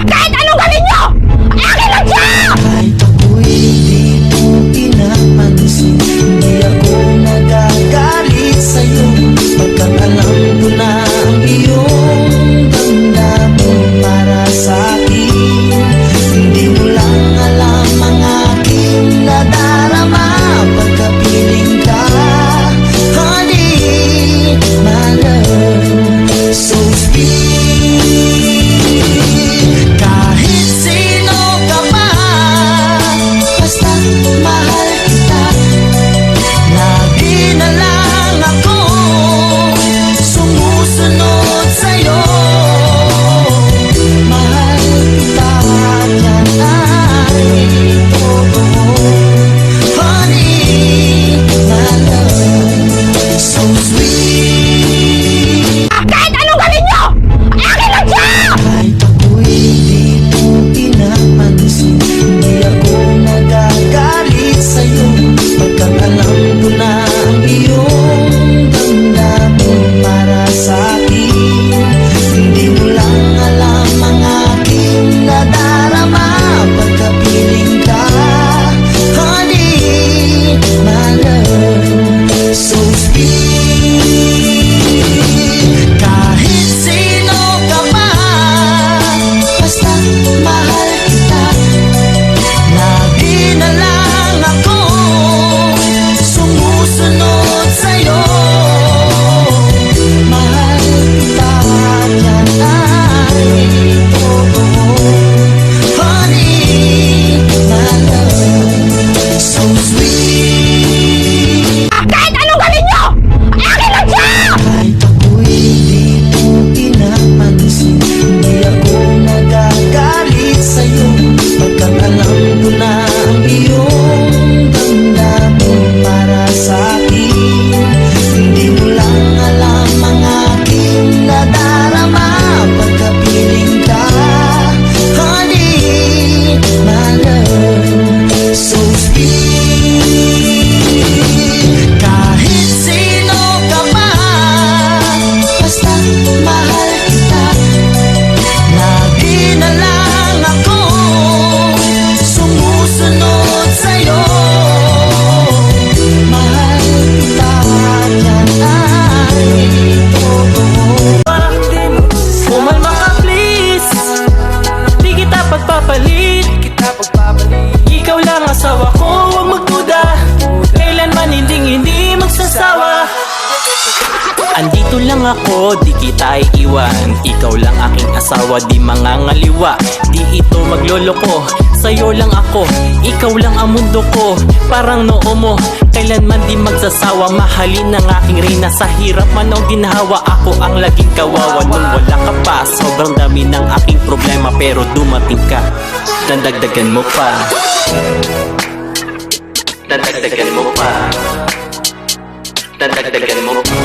Kahit anong gawin nyo, akin lang siya! Kahit ako'y di mo pinapansin, hindi ako nagagalit sa'yo, pagkat alam ko na ang iyong damdamin para sa'kin. Hindi mo lang alam ang aking nadarama pagkapiling ka, honey, my love, so sweet. Kahit sino ka pa, basta mahal kita. Lagi na lang ako sumusunod sa'yo. Mahal kita, yan ay totoo, honey, my love, so sweet. Kahit anong gawin nyo, akin lang siya! Kahit ako'y di mo pinapansin, hindi ako nagagalit sa'yo, pagkat alam ko na ang iyong damdamin para sa'kin. Hindi mo lang alam ang aking nadarama pagkapiling ka, honey, my love, so sweet. Kahit sino ka pa, basta mahal kita. Lagi na lang ako sumusunod sa'yo. Mahal kita, yan ay totoo, honey, my love, so sweet. Kahit anong gawin nyo, akin lang siya! Kahit ako'y di mo pinapansin, hindi ako nagagalit sa'yo, pagkat alam ko na ang iyong damdamin para sa'kin. Hindi mo lang alam ang aking nadarama pagkapiling ka, honey, my love, so sweet. Kahit sino ka pa, basta mahal kita. Lagi na lang ako sumusunod sa'yo. Mahal kita, yan ay totoo. Kumalma ka please, di kita pagpapalit. Ikaw lang asawa ko, huwag magduda, kailanman hindi magsasawa. Andito lang ako, di kita iiwan. Ikaw lang aking asawa, di mangangaliwa. Di ito magloloko, sa'yo lang ako. Ikaw lang ang mundo ko, parang noo mo, kailanman di magsasawa. Mahalin ang aking reyna, sa hirap man o ginhawa, ako ang laging kawawa. Nung wala ka pa, sobrang dami ng aking problema, pero dumating ka, nadagdagan mo pa. Nadagdagan mo pa. Nadagdagan mo pa.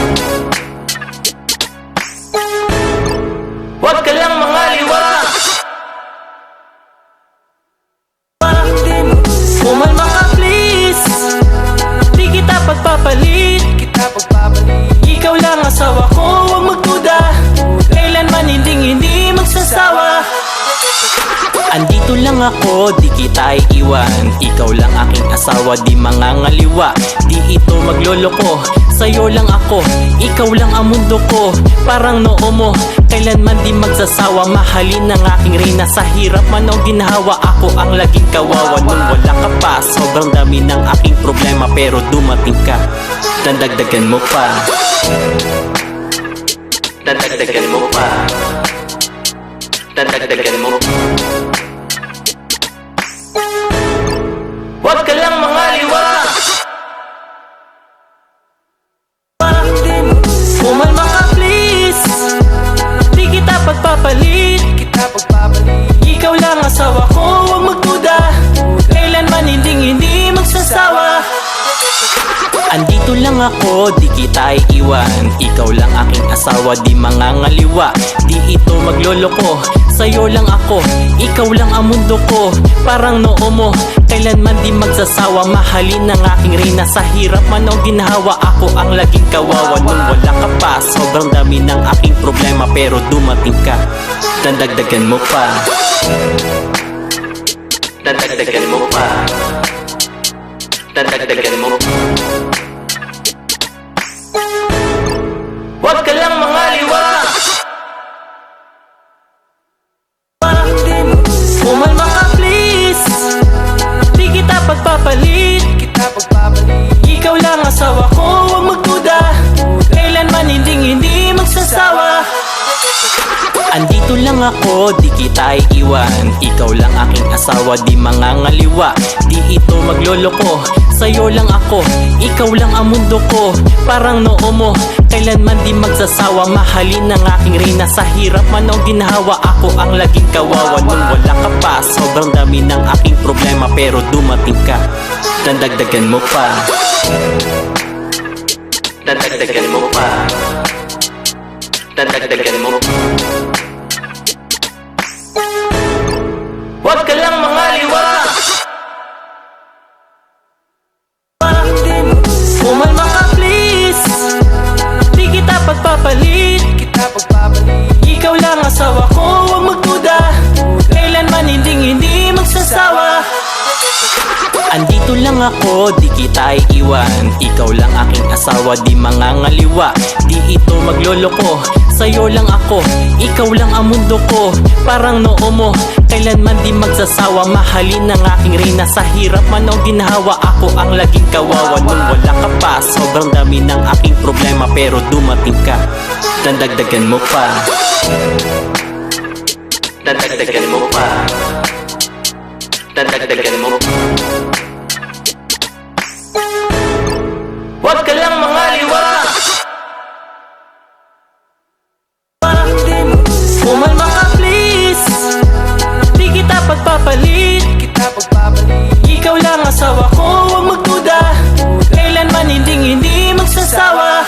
Huwag ka lang mangaliwa. Kumalma ka please, di kita pagpapalit. Ikaw lang asawa ko, huwag magduda, kailanman hindi magsasawa. Andito lang ako, di kita iiwan. Ikaw lang aking asawa, di mangangaliwa. Di ito magloloko, sa'yo lang ako. Ikaw lang ang mundo ko, parang noo mo, kailanman di magsasawa. Mahalin ang aking reyna, sa hirap man o ginhawa, ako ang laging kawawa. Nung wala ka pa, sobrang dami ng aking problema, pero dumating ka, nadagdagan mo pa. Nadagdagan mo pa. Nadagdagan mo pa. Huwag ka lang mangaliwa. Kumalma ka please, di kita pagpapalit. Ikaw lang asawa ko, huwag magduda, kailanman hindi magsasawa. Andito lang ako, di kita iiwan. Ikaw lang aking asawa, di mangangaliwa. Di ito magloloko, sa'yo lang ako. Ikaw lang ang mundo ko, parang noo mo. Kailanman di magsasawa, mahalin ng aking reyna. Sa hirap man o ginhawa, ako ang laging kawawa. Nung wala ka pa, sobrang dami ng aking problema, pero dumating ka, dadagdagan mo pa. Dadagdagan mo pa. Dadagdagan mo. Huwag ka lang mangaliwa. Kumalma ka please, di kita pagpapalit. Ikaw lang asawa ko, huwag magduda. Kailanman hindi magsasawa. Andito lang ako, di kita iiwan. Ikaw lang aking asawa, di mangangaliwa. Di ito magloloko, sa'yo lang ako. Ikaw lang ang mundo ko, parang noo mo. Kailanman di magsasawa, mahalin ng aking reyna. Sa hirap man o ginhawa, ako ang laging kawawa. Nung wala ka pa, sobrang dami ng aking problema, pero dumating ka, dadagdagan mo pa. Dadagdagan mo pa. Dadagdagan mo. Huwag ka lang mangaliwa. Kumalma ka please, di kita pagpapalit. Ikaw lang asawa ko, huwag magduda. Kailanman hindi magsasawa. Andito lang ako, di kita iiwan. Ikaw lang aking asawa, di mangangaliwa. Di ito magloloko, sa'yo lang ako. Ikaw lang ang mundo ko, parang noo mo. Kailanman di magsasawa, mahalin ng aking reyna. Sa hirap man o ginhawa, ako ang laging kawawa. Nung wala ka pa, sobrang dami ng aking problema, pero dumating ka, dadagdagan mo pa. Dadagdagan mo pa. Dadagdagan mo. Huwag ka lang mangaliwa. Kumalma ka please, di kita pagpapalit. Ikaw lang asawa ko, huwag magduda. Kailanman hindi magsasawa.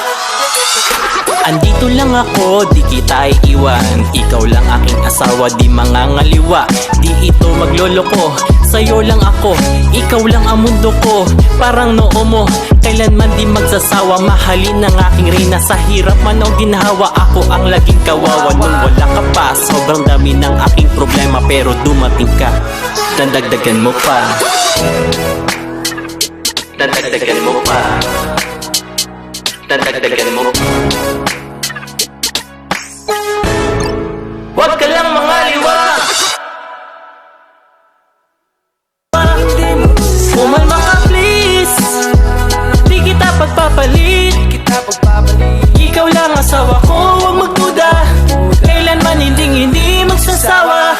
Andito lang ako, di kita iiwan. Ikaw lang aking asawa, di mangangaliwa. Di ito magloloko, sa'yo lang ako. Ikaw lang ang mundo ko, parang noo mo. Kailanman di magsasawa, mahalin ng aking reyna. Sa hirap man o ginhawa, ako ang laging kawawa. Nung wala ka pa, sobrang dami ng aking problema, pero dumating ka, dadagdagan mo pa. Dadagdagan mo pa. Dadagdagan mo. Huwag ka lang mangaliwa. Kumalma ka please, di kita pagpapalit. Ikaw lang asawa ko, huwag magduda. Kailanman hindi magsasawa.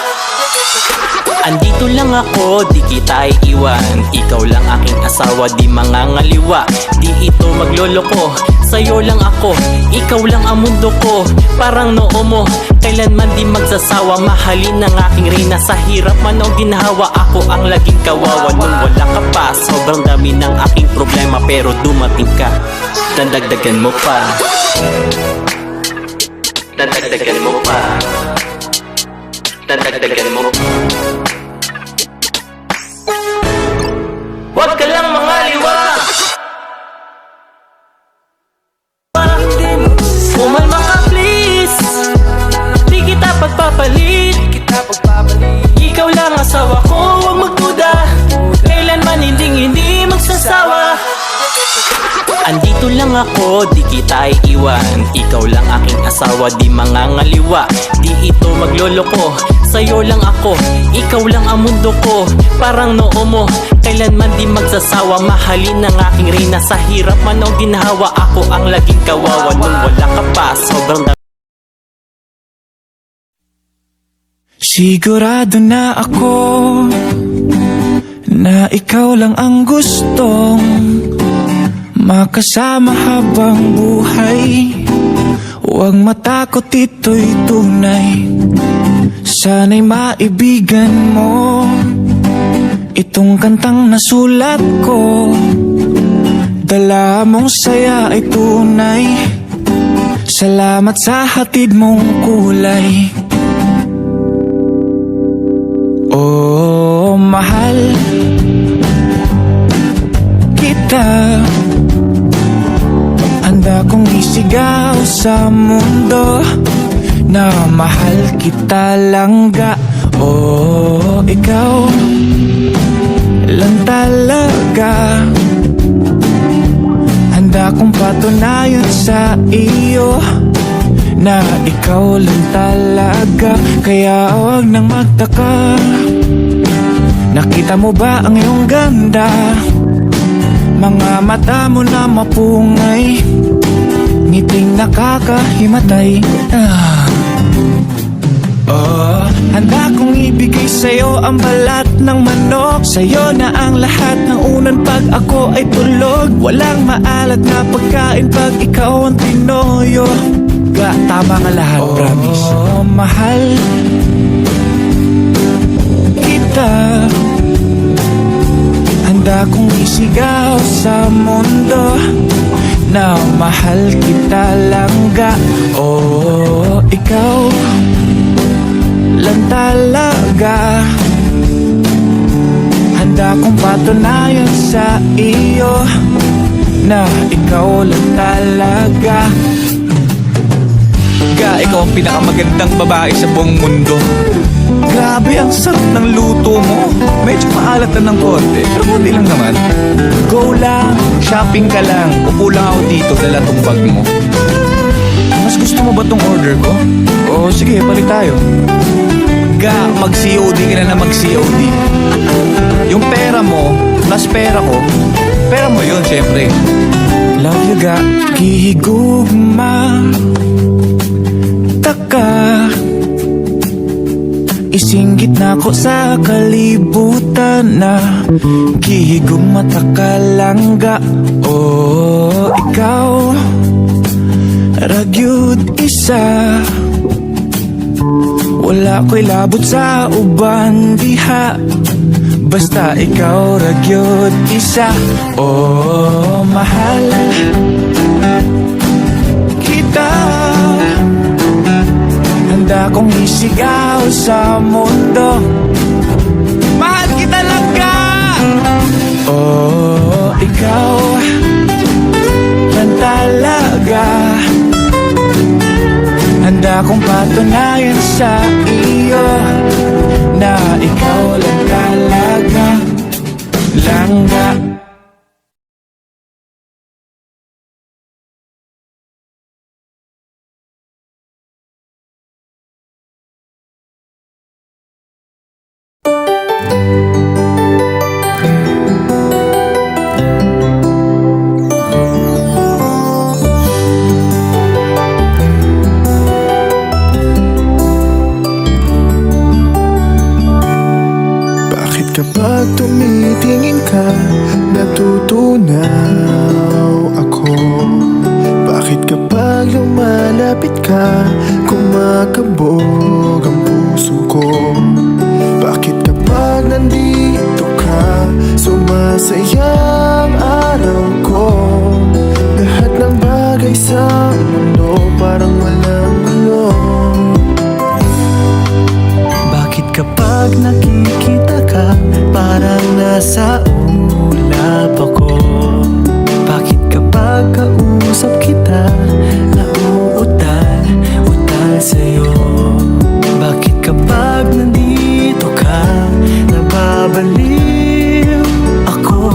Andito lang ako, di kita iiwan. Ikaw lang aking asawa, di mangangaliwa. Di ito magloloko, sa'yo lang ako. Ikaw lang ang mundo ko, parang noo mo. Kailanman di magsasawa, mahalin ng aking reyna. Sa hirap man o ginhawa, ako ang laging kawawa. Nung wala ka pa, sobrang dami ng aking problema, pero dumating ka, dadagdagan mo pa. Dadagdagan mo pa. Dadagdagan mo. Huwag ka lang mangaliwa. Kumalma ka please, di kita pagpapalit. Ikaw lang asawa ko, huwag magduda. Kailanman hindi magsasawa. Andito lang ako, di kita iiwan. Ikaw lang aking asawa, di mangangaliwa. Di ito magloloko, sa'yo lang ako. Ikaw lang ang mundo ko, parang noo mo. Kailanman di magsasawa, mahalin ng aking reyna. Sa hirap man o ginhawa, ako ang laging kawawa. Nung wala ka pa, sobrang sigurado na ako na ikaw lang ang gustong makasama habang buhay. Huwag matakot, ito'y tunay. Sana'y maibigan mo itong kantang nasulat ko. Dala mong saya ay tunay. Salamat sa hatid mong kulay. Oh, mahal kita. Handa kong isigaw sa mundo na mahal kita langga. Oh, ikaw lang talaga. Handa kong patunayan sa iyo na ikaw lang talaga. Kaya huwag nang magtaka, nakita mo ba ang iyong ganda? Mga mata mo na mapungay, ngiting nakakahimatay. Oh, handa kong ibigay sa'yo ang balat ng manok. Sa'yo na ang lahat ng unan pag ako ay tulog. Walang maalat na pagkain pag ikaw ang tinoyo. Ga, tama nga lahat, promise. Oh, mahal kita. Handa kong isigaw sa mundo na mahal kita langga. Oh, ikaw lang talaga. Handa kong patunayan sa iyo na ikaw lang talaga. Ga, ikaw ang pinakamagandang babae sa buong mundo. Grabe, ang sarap ng luto mo. Medyo maalat na ng konti, pero konti lang naman. Go lang, shopping ka lang. Upo lang ako dito, dala tong bag mo. Mas gusto mo ba tong order ko? O sige, palit tayo. Ga, mag-COD ka na mag-COD. Yung pera mo, plus pera ko, pera mo yun, syempre. Love you, ga. Gihigugma taka, isinggit na ko sa kalibutan na gihigugma taka langga. Oh, ikaw ragyud isa. Wala ko'y labot sa uban diha, basta ikaw ragyod isa. Oh, mahal kita. Handa kong isigaw sa mundo, mahal kita langga. Oh, ikaw lang talaga. Handa kong patunayan sa iyo na ikaw lang talaga langga. Kapag tumitingin ka, natutunaw ako. Bakit kapag lumalapit ka, kumakabog ang puso ko? Bakit kapag nandito ka, sumasaya ang araw ko? Lahat ng bagay sa mundo parang walang gulo. Bakit kapag nakikita ka, parang nasa ulap ako? Bakit kapag kausap kita, nauutal sa'yo? Bakit kapag nandito ka, nababaliw ako?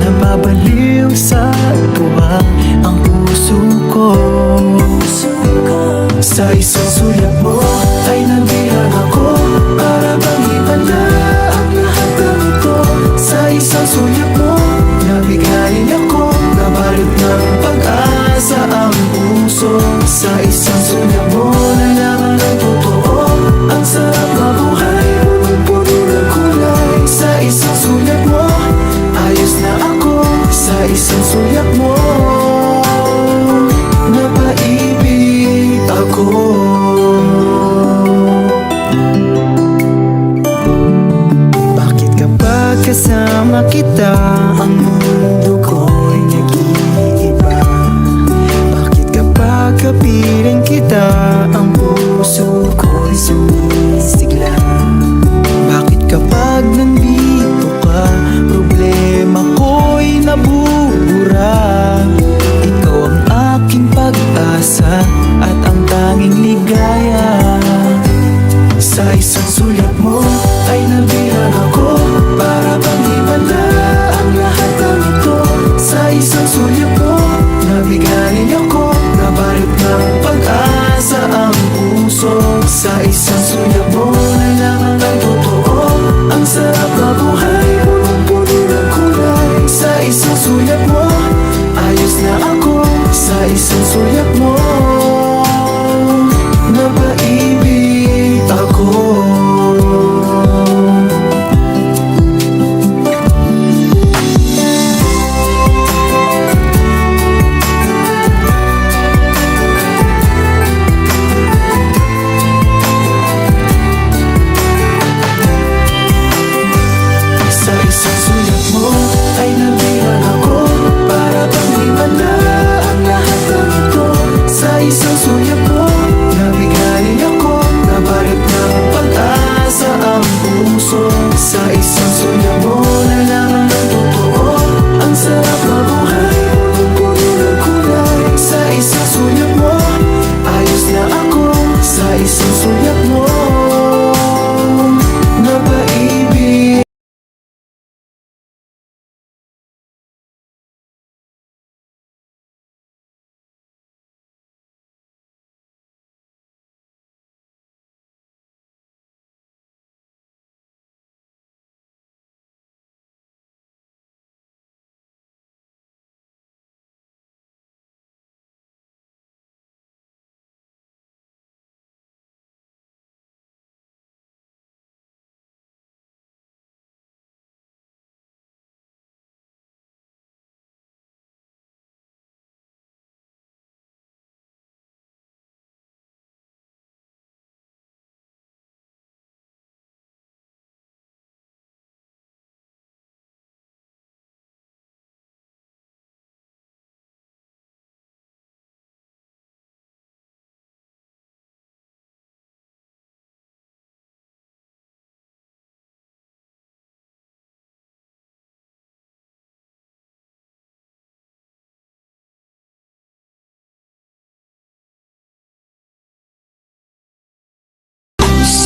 Nababaliw sa tuwa ang puso ko. Sa isang sulat mo ay nabihag ako, para bang iba na ang lahat ng ito. Sa isang sulat mo, nabigayin ako, nabalot ng pag-asa ang puso. Sa isang sulat mo, nalaman ang totoo, ang sarap mabuhay, puno ng kulay. Sa isang sulat mo, ayos na ako. Sa isang sulat mo, napaibig ako. Bakit kapag kasama kita, ang mundo ko'y nag-iiba? Bakit kapag kapiling kita, ang puso ko'y sumisigla?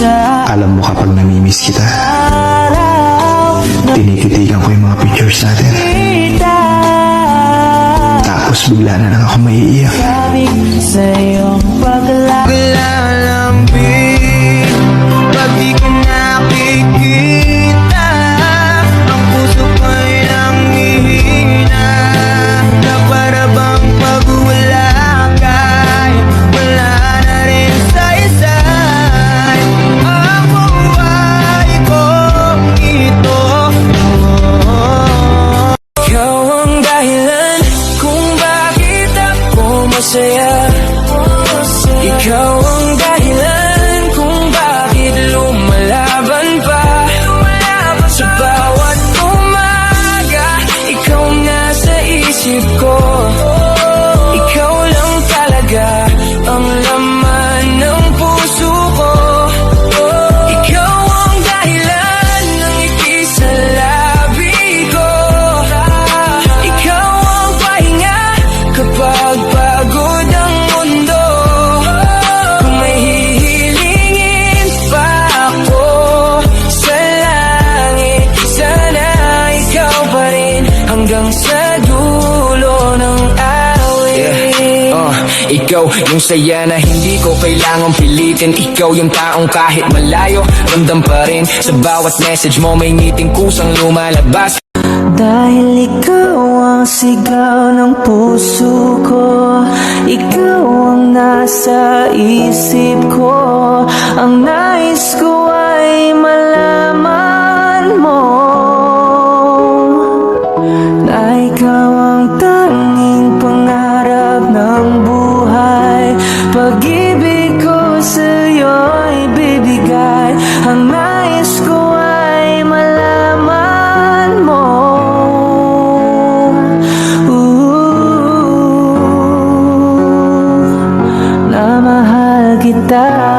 sa Alam mo kapag namimiss kita, araw na tinititigan ko yung mga pictures natin. kita. Tapos bigla na lang ako maiiyak. Sabi sa iyong paglalambing, pag di ka nakikita, ang puso ko'y nanghihina, na para bang pag wala ka'y wala na rin saysay ang buhay kong ito. Ikaw ang dahilan kung bakit ako masaya. Ikaw ang dahilan kung bakit lumalaban pa. Sa bawat umaga, ikaw nasa isip ko. Ikaw lang talaga ang laman ng puso ko. Ikaw ang dahilan ng ngiti sa labi ko. Ikaw ang pahinga kapag pagod ang mundo. Kung may hihilingin pa ako sa langit, sana ikaw pa rin hanggang sa dulo ng awit. Ikaw yung saya na hindi ko kailangang pilitin. Ikaw yung taong kahit malayo, ramdam pa rin. Sa bawat message mo may ngiting kusang lumalabas. Dahil ikaw ang sigaw ng puso ko, ikaw ang nasa isip ko. Ang nais ko ay malaman mo na ikaw ang tanging pangarap ng buhay. Pag-ibig ko sa'yo'y bibigay. Ang nais ko ay malaman mo na mahal kita.